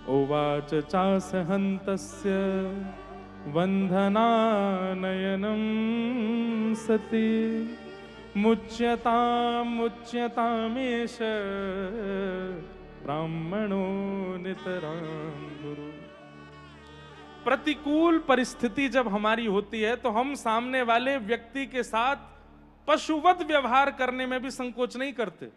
उवाच चासहन्तस्य वंदनानयनं सति मुच्यतामेष ब्राह्मणो नितरां गुरु। प्रतिकूल परिस्थिति जब हमारी होती है तो हम सामने वाले व्यक्ति के साथ पशुवत व्यवहार करने में भी संकोच नहीं करते।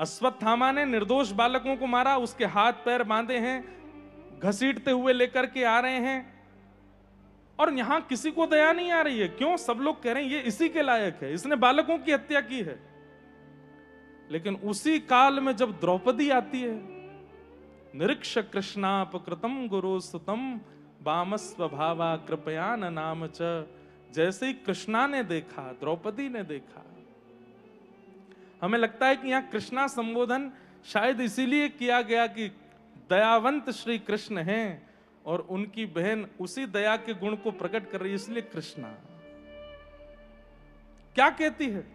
अश्वत्थामा ने निर्दोष बालकों को मारा, उसके हाथ पैर बांधे हैं, घसीटते हुए लेकर के आ रहे हैं, और यहां किसी को दया नहीं आ रही है। क्यों? सब लोग कह रहे हैं ये इसी के लायक है, इसने बालकों की हत्या की है। लेकिन उसी काल में जब द्रौपदी आती है, निरीक्ष कृष्णापकृतं गुरु सुतम वामस्व भावा कृपया नाम च, जैसे ही कृष्णा ने देखा, द्रौपदी ने देखा। हमें लगता है कि यहां कृष्णा संबोधन शायद इसीलिए किया गया कि दयावंत श्री कृष्ण हैं और उनकी बहन उसी दया के गुण को प्रकट कर रही है, इसलिए कृष्णा। क्या कहती है?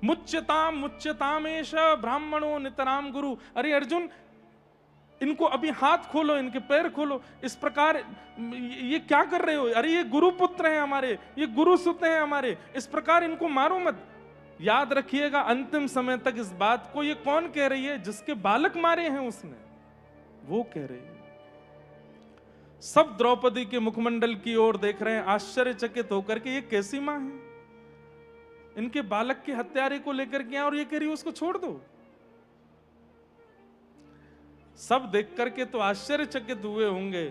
मुच्यतामेष ब्राह्मणो नितराम गुरु। अरे अर्जुन, इनको अभी हाथ खोलो, इनके पैर खोलो, इस प्रकार ये क्या कर रहे हो? अरे ये गुरु पुत्र हैं हमारे, ये गुरु सुत हैं हमारे, इस प्रकार इनको मारो मत। याद रखिएगा अंतिम समय तक इस बात को। ये कौन कह रही है? जिसके बालक मारे हैं उसने, वो कह रही है। सब द्रौपदी के मुखमंडल की ओर देख रहे हैं आश्चर्यचकित होकर के, ये कैसी मां है? इनके बालक के हत्यारे को लेकर के और ये कह रही है उसको छोड़ दो। सब देख करके तो आश्चर्यचकित हुए होंगे,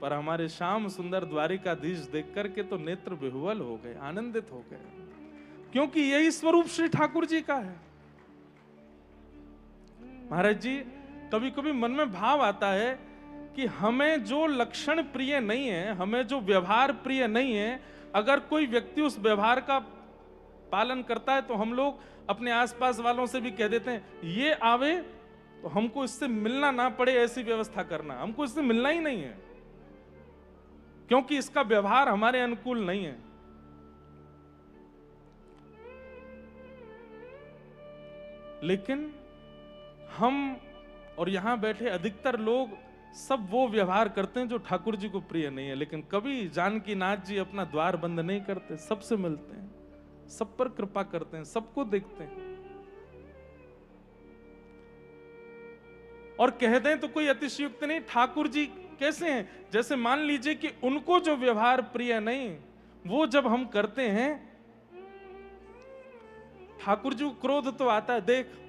पर हमारे श्याम सुंदर द्वारिकाधीश देख करके तो नेत्र विह्वल हो गए, आनंदित हो गए, क्योंकि यही स्वरूप श्री ठाकुर जी का है। महाराज जी, कभी कभी मन में भाव आता है कि हमें जो लक्षण प्रिय नहीं है, हमें जो व्यवहार प्रिय नहीं है, अगर कोई व्यक्ति उस व्यवहार का पालन करता है तो हम लोग अपने आसपास वालों से भी कह देते हैं ये आवे तो हमको इससे मिलना ना पड़े, ऐसी व्यवस्था करना, हमको इससे मिलना ही नहीं है क्योंकि इसका व्यवहार हमारे अनुकूल नहीं है। लेकिन हम और यहां बैठे अधिकतर लोग सब वो व्यवहार करते हैं जो ठाकुर जी को प्रिय नहीं है। लेकिन कभी जानकी नाथ जी अपना द्वार बंद नहीं करते, सबसे मिलते हैं, सब पर कृपा करते हैं, सबको देखते हैं। और कह दें तो कोई अतिशयोक्ति नहीं, ठाकुर जी कैसे हैं, जैसे मान लीजिए कि उनको जो व्यवहार प्रिय नहीं वो जब हम करते हैं, ठाकुर जी को क्रोध तो आता है, देख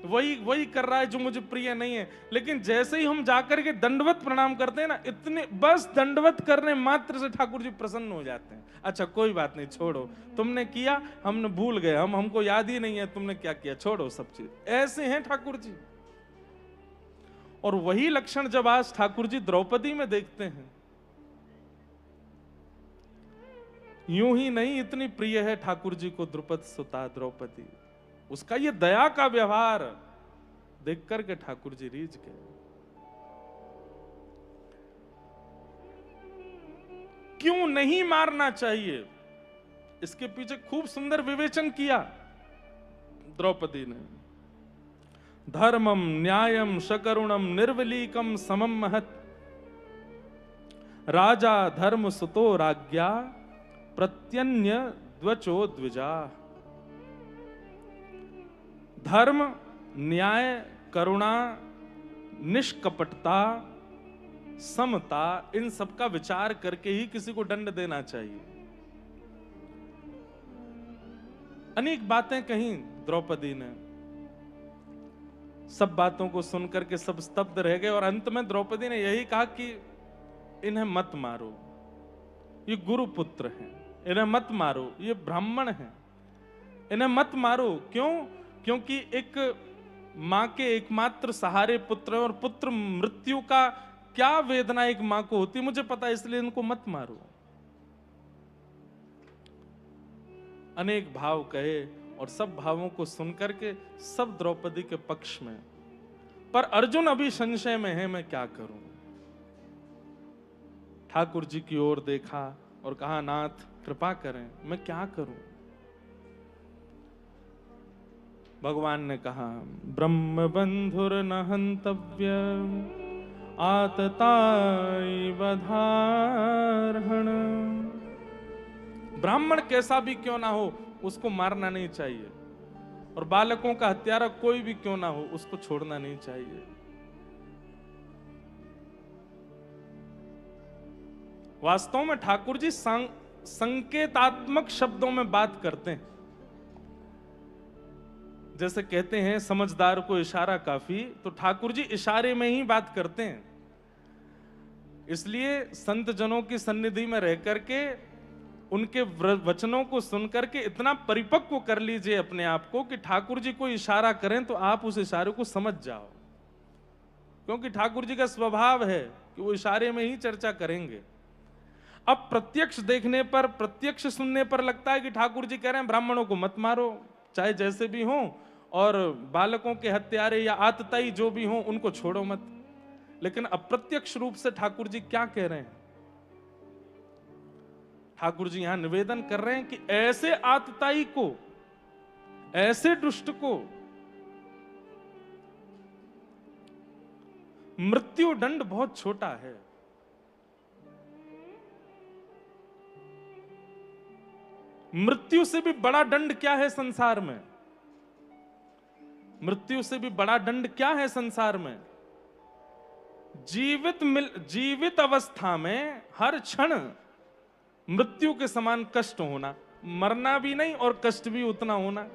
वही कर रहा है जो मुझे प्रिय नहीं है। लेकिन जैसे ही हम जाकर के दंडवत प्रणाम करते हैं ना, इतने बस दंडवत करने मात्र से ठाकुर जी प्रसन्न हो जाते हैं। अच्छा कोई बात नहीं, छोड़ो, तुमने किया, हमने भूल गए, हमको याद ही नहीं है तुमने क्या किया, छोड़ो सब चीज। ऐसे हैं ठाकुर जी। और वही लक्षण जब आज ठाकुर जी द्रौपदी में देखते हैं, यूं ही नहीं इतनी प्रिय है ठाकुर जी को द्रुपद सुता द्रौपदी, उसका ये दया का व्यवहार देख करके ठाकुर जी रीझ गए। क्यों नहीं मारना चाहिए, इसके पीछे खूब सुंदर विवेचन किया द्रौपदी ने। धर्मम न्यायम शकरुणम निर्वलीकम समम महत, राजा धर्म सुतो राज्ञा प्रत्यन्य द्वचो द्विजा। धर्म, न्याय, करुणा, निष्कपटता, समता, इन सब का विचार करके ही किसी को दंड देना चाहिए। अनेक बातें कही द्रौपदी ने, सब बातों को सुनकर के सब स्तब्ध रह गए और अंत में द्रौपदी ने यही कहा कि इन्हें मत मारो, ये गुरु पुत्र हैं, इन्हें मत मारो, ये ब्राह्मण हैं, इन्हें मत मारो। क्यों? क्योंकि एक मां के एकमात्र सहारे पुत्र है और पुत्र मृत्यु का क्या वेदना एक मां को होती मुझे पता है, इसलिए इनको मत मारो। अनेक भाव कहे और सब भावों को सुनकर के सब द्रौपदी के पक्ष में, पर अर्जुन अभी संशय में है, मैं क्या करूं। ठाकुर जी की ओर देखा और कहा नाथ कृपा करें, मैं क्या करूं। भगवान ने कहा ब्रह्म बंधुर न हंतव्य आतताई बधारहण। ब्राह्मण कैसा भी क्यों ना हो उसको मारना नहीं चाहिए, और बालकों का हत्यारा कोई भी क्यों ना हो उसको छोड़ना नहीं चाहिए। वास्तव में ठाकुर जी संकेतात्मक शब्दों में बात करते हैं। जैसे कहते हैं समझदार को इशारा काफी, तो ठाकुर जी इशारे में ही बात करते हैं। इसलिए संत जनों की सन्निधि में रह करके उनके वचनों को सुनकर के इतना परिपक्व कर लीजिए अपने आप को कि ठाकुर जी को इशारा करें तो आप उस इशारे को समझ जाओ, क्योंकि ठाकुर जी का स्वभाव है कि वो इशारे में ही चर्चा करेंगे। अब प्रत्यक्ष देखने पर, प्रत्यक्ष सुनने पर लगता है कि ठाकुर जी कह रहे हैं ब्राह्मणों को मत मारो, चाहे जैसे भी हो, और बालकों के हत्यारे या आतताई जो भी हो उनको छोड़ो मत। लेकिन अप्रत्यक्ष रूप से ठाकुर जी क्या कह रहे हैं? ठाकुर जी यहां निवेदन कर रहे हैं कि ऐसे आतताई को, ऐसे दुष्ट को मृत्यु दंड बहुत छोटा है। मृत्यु से भी बड़ा दंड क्या है संसार में? मृत्यु से भी बड़ा दंड क्या है संसार में? जीवित अवस्था में हर क्षण मृत्यु के समान कष्ट होना, मरना भी नहीं और कष्ट भी उतना होना,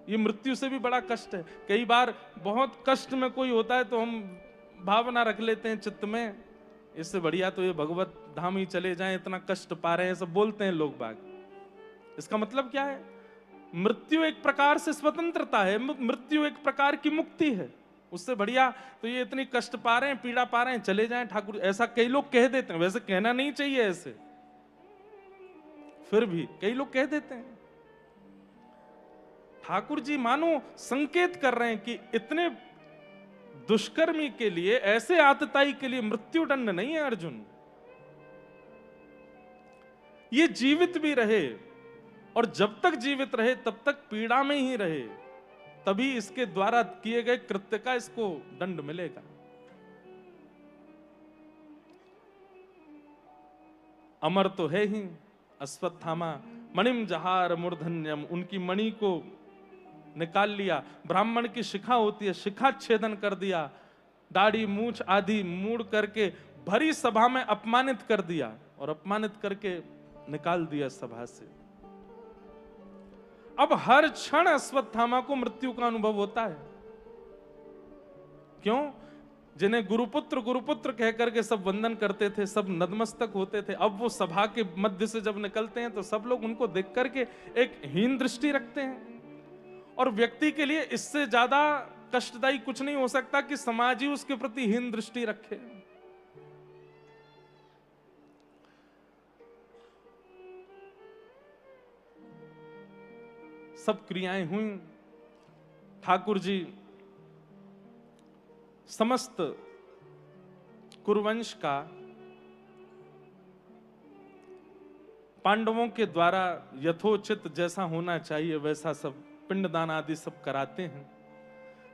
ये मृत्यु से भी बड़ा कष्ट है। कई बार बहुत कष्ट में कोई होता है तो हम भावना रख लेते हैं चित्त में, इससे बढ़िया तो ये भगवत धाम ही चले जाएं, इतना कष्ट पा रहे हैं, सब बोलते हैं लोग बाग। इसका मतलब क्या है? मृत्यु एक प्रकार से स्वतंत्रता है, मृत्यु एक प्रकार की मुक्ति है। उससे बढ़िया तो ये इतनी कष्ट पा रहे हैं, पीड़ा पा रहे हैं, चले जाएं ठाकुर, ऐसा कई लोग कह देते हैं। वैसे कहना नहीं चाहिए ऐसे, फिर भी कई लोग कह देते हैं। ठाकुर जी मानो संकेत कर रहे हैं कि इतने दुष्कर्मी के लिए, ऐसे आतताई के लिए मृत्युदंड नहीं है अर्जुन। ये जीवित भी रहे, और जब तक जीवित रहे तब तक पीड़ा में ही रहे, तभी इसके द्वारा किए गए कृत्य का इसको दंड मिलेगा। अमर तो है ही अश्वत्थामा, मणिम जहार मूर्धन्यम, उनकी मणि को निकाल लिया। ब्राह्मण की शिखा होती है, शिखा छेदन कर दिया, दाढ़ी मूछ आदि मूड़ करके भरी सभा में अपमानित कर दिया, और अपमानित करके निकाल दिया सभा से। अब हर क्षण अश्वत्थामा को मृत्यु का अनुभव होता है। क्यों? जिन्हें गुरुपुत्र गुरुपुत्र कह करके सब वंदन करते थे, सब नतमस्तक होते थे, अब वो सभा के मध्य से जब निकलते हैं तो सब लोग उनको देख करके एक हीन दृष्टि रखते हैं। और व्यक्ति के लिए इससे ज्यादा कष्टदायी कुछ नहीं हो सकता कि समाज ही उसके प्रति हीन दृष्टि रखे। सब क्रियाएं हुई, ठाकुर जी समस्त कुरुवंश का पांडवों के द्वारा यथोचित जैसा होना चाहिए वैसा सब पिंडदान आदि सब कराते हैं।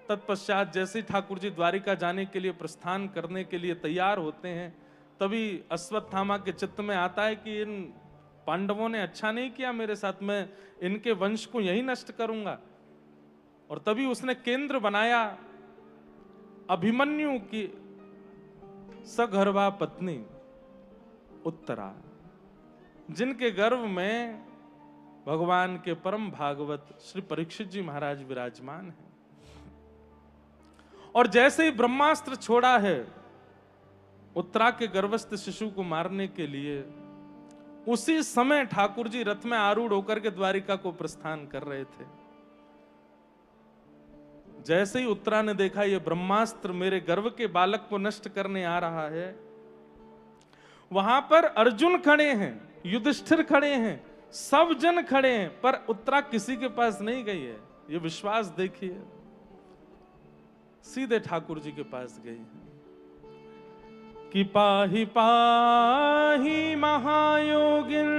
तत्पश्चात जैसे ठाकुर जी द्वारिका जाने के लिए प्रस्थान करने के लिए तैयार होते हैं, तभी अश्वत्थामा के चित्त में आता है कि इन पांडवों ने अच्छा नहीं किया मेरे साथ, मैं इनके वंश को यही नष्ट करूंगा। और तभी उसने केंद्र बनाया अभिमन्यु की सगर्भा पत्नी उत्तरा, जिनके गर्भ में भगवान के परम भागवत श्री परीक्षित जी महाराज विराजमान हैं। और जैसे ही ब्रह्मास्त्र छोड़ा है उत्तरा के गर्भस्थ शिशु को मारने के लिए, उसी समय ठाकुर जी रथ में आरूढ़ होकर के द्वारिका को प्रस्थान कर रहे थे। जैसे ही उत्तरा ने देखा ये ब्रह्मास्त्र मेरे गर्भ के बालक को नष्ट करने आ रहा है, वहां पर अर्जुन खड़े हैं, युधिष्ठिर खड़े हैं, सब जन खड़े हैं, पर उत्तरा किसी के पास नहीं गई है। ये विश्वास देखिए, सीधे ठाकुर जी के पास गई है कि पाहि पाहि महायोगिन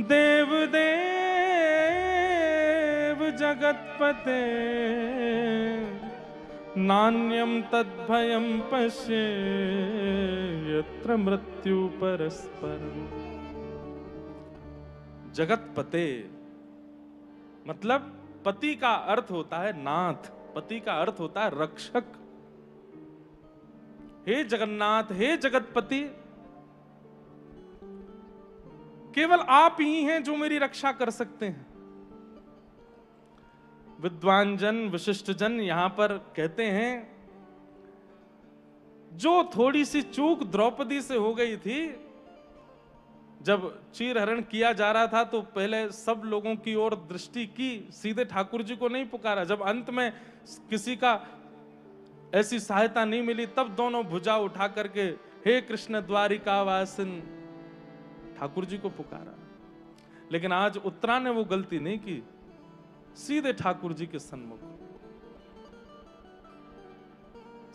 देव देव जगतपते नान्यम तद्भयम पश्ये यत्र मृत्यु परस्परम। जगतपते मतलब पति का अर्थ होता है नाथ, पति का अर्थ होता है रक्षक। हे जगन्नाथ, हे जगतपति, केवल आप ही हैं जो मेरी रक्षा कर सकते हैं। विद्वान जन, विशिष्ट जन यहां पर कहते हैं, जो थोड़ी सी चूक द्रौपदी से हो गई थी, जब चीरहरण किया जा रहा था तो पहले सब लोगों की ओर दृष्टि की, सीधे ठाकुर जी को नहीं पुकारा। जब अंत में किसी का ऐसी सहायता नहीं मिली, तब दोनों भुजा उठा करके हे कृष्ण द्वारिका वासिन ठाकुर जी को पुकारा। लेकिन आज उत्तरा ने वो गलती नहीं की, सीधे ठाकुर जी के सन्मुख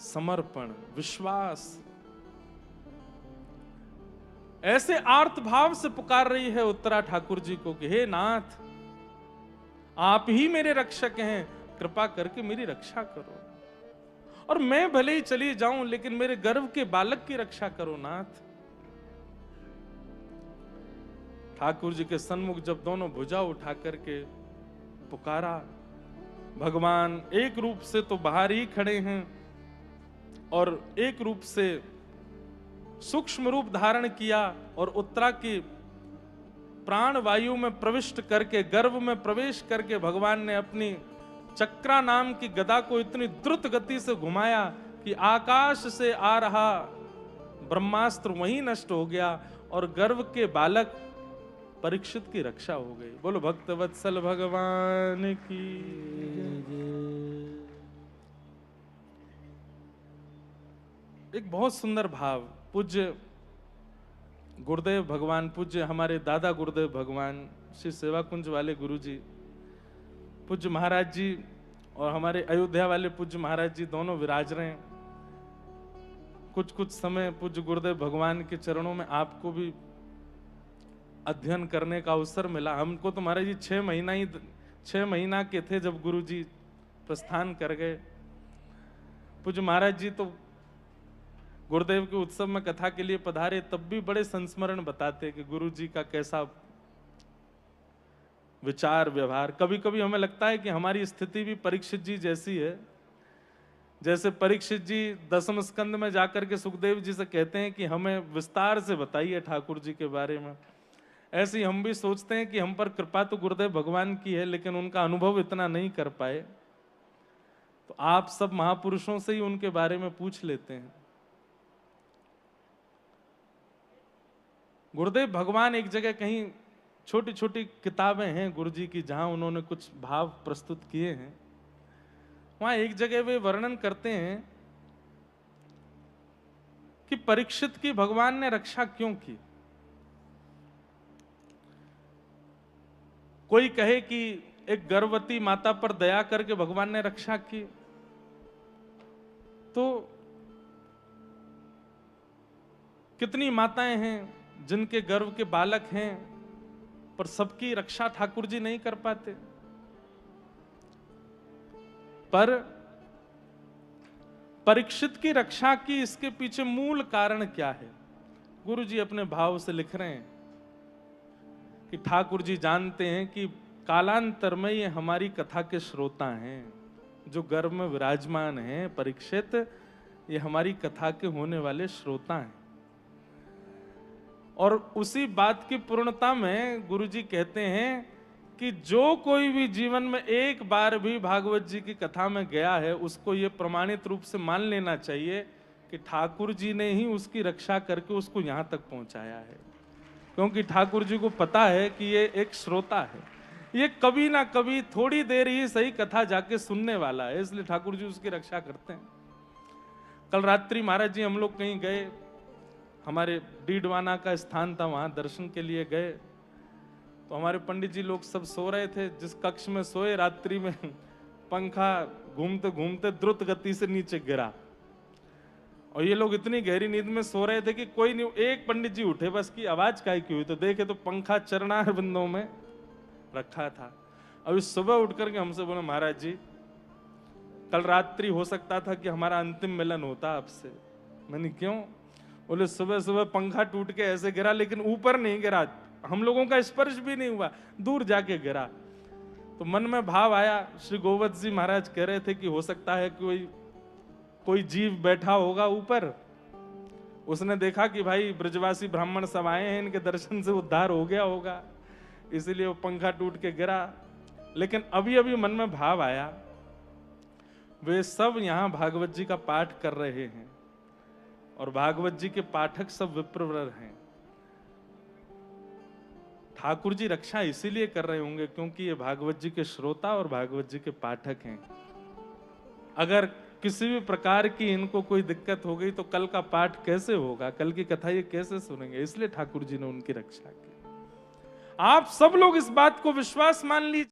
समर्पण, विश्वास, ऐसे आर्त भाव से पुकार रही है उत्तरा ठाकुर जी को कि हे नाथ, आप ही मेरे रक्षक हैं, कृपा करके मेरी रक्षा करो। और मैं भले ही चली जाऊं, लेकिन मेरे गर्भ के बालक की रक्षा करो नाथ। ठाकुर जी के सन्मुख जब दोनों भुजा उठा करके पुकारा, भगवान एक रूप से तो बाहर ही खड़े हैं और एक रूप से सूक्ष्म रूप धारण किया, और उत्तरा की प्राण वायु में प्रविष्ट करके, गर्भ में प्रवेश करके भगवान ने अपनी चक्रा नाम की गदा को इतनी द्रुत गति से घुमाया कि आकाश से आ रहा ब्रह्मास्त्र वहीं नष्ट हो गया और गर्भ के बालक परीक्षित की रक्षा हो गई। बोलो भक्तवत्सल भगवान की। एक बहुत सुंदर भाव पूज्य गुरुदेव भगवान, पूज्य हमारे दादा गुरुदेव भगवान श्री सेवा कुंज वाले गुरु जी, पूज्य महाराज जी और हमारे अयोध्या वाले पूज्य महाराज जी दोनों विराज रहे हैं। कुछ कुछ समय पूज्य गुरुदेव भगवान के चरणों में आपको भी अध्ययन करने का अवसर मिला। हमको तो महाराज जी 6 महीना के थे जब गुरु जी प्रस्थान कर गए। पूज्य महाराज जी तो गुरुदेव के उत्सव में कथा के लिए पधारे, तब भी बड़े संस्मरण बताते कि गुरु जी का कैसा विचार व्यवहार। कभी कभी हमें लगता है कि हमारी स्थिति भी परीक्षित जी जैसी है। जैसे परीक्षित जी 10वें स्कंद में जाकर के सुखदेव जी से कहते हैं कि हमें विस्तार से बताइए ठाकुर जी के बारे में, ऐसे ही हम भी सोचते हैं कि हम पर कृपा तो गुरुदेव भगवान की है, लेकिन उनका अनुभव इतना नहीं कर पाए। तो आप सब महापुरुषों से ही उनके बारे में पूछ लेते हैं। गुरुदेव भगवान एक जगह कहीं छोटी छोटी किताबें हैं गुरु जी की, जहां उन्होंने कुछ भाव प्रस्तुत किए हैं। वहां एक जगह वे वर्णन करते हैं कि परीक्षित की भगवान ने रक्षा क्यों की। कोई कहे कि एक गर्भवती माता पर दया करके भगवान ने रक्षा की, तो कितनी माताएं हैं जिनके गर्भ के बालक हैं, पर सबकी रक्षा ठाकुर जी नहीं कर पाते। पर परीक्षित की रक्षा की, इसके पीछे मूल कारण क्या है? गुरु जी अपने भाव से लिख रहे हैं कि ठाकुर जी जानते हैं कि कालांतर में ये हमारी कथा के श्रोता हैं, जो गर्भ में विराजमान हैं परीक्षित, ये हमारी कथा के होने वाले श्रोता हैं। और उसी बात की पूर्णता में गुरुजी कहते हैं कि जो कोई भी जीवन में एक बार भी भागवत जी की कथा में गया है, उसको ये प्रमाणित रूप से मान लेना चाहिए कि ठाकुर जी ने ही उसकी रक्षा करके उसको यहां तक पहुंचाया है। क्योंकि ठाकुर जी को पता है कि ये एक श्रोता है, ये कभी ना कभी थोड़ी देर ही सही कथा जाके सुनने वाला है, इसलिए ठाकुर जी उसकी रक्षा करते हैं। कल रात्रि महाराज जी हम लोग कहीं गए, हमारे डीडवाना का स्थान था, वहां दर्शन के लिए गए। तो हमारे पंडित जी लोग सब सो रहे थे। जिस कक्ष में सोए, रात्रि में पंखा घूमते घूमते द्रुत गति से नीचे गिरा, और ये लोग इतनी गहरी नींद में सो रहे थे कि कोई नहीं। एक पंडित जी उठे, बस की आवाज काय की हुई, तो देखे तो पंखा चरणार बिंदों में रखा था। अभी सुबह उठ करके हमसे बोले, महाराज जी कल रात्रि हो सकता था कि हमारा अंतिम मिलन होता आपसे। मैंने क्यों? बोले सुबह सुबह पंखा टूट के ऐसे गिरा, लेकिन ऊपर नहीं गिरा, हम लोगों का स्पर्श भी नहीं हुआ, दूर जाके गिरा। तो मन में भाव आया, श्री गोवत जी महाराज कह रहे थे कि हो सकता है कोई जीव बैठा होगा ऊपर, उसने देखा कि भाई ब्रजवासी ब्राह्मण सब आए हैं, इनके दर्शन से उद्धार हो गया होगा, इसीलिए वो पंखा टूट के गिरा। लेकिन अभी अभी मन में भाव आया, वे सब यहां भागवत जी का पाठ कर रहे हैं, और भागवत जी के पाठक सब विप्रवर हैं। ठाकुर जी रक्षा इसीलिए कर रहे होंगे क्योंकि ये भागवत जी के श्रोता और भागवत जी के पाठक हैं। अगर किसी भी प्रकार की इनको कोई दिक्कत हो गई तो कल का पाठ कैसे होगा, कल की कथा ये कैसे सुनेंगे? इसलिए ठाकुर जी ने उनकी रक्षा की। आप सब लोग इस बात को विश्वास मान लीजिए।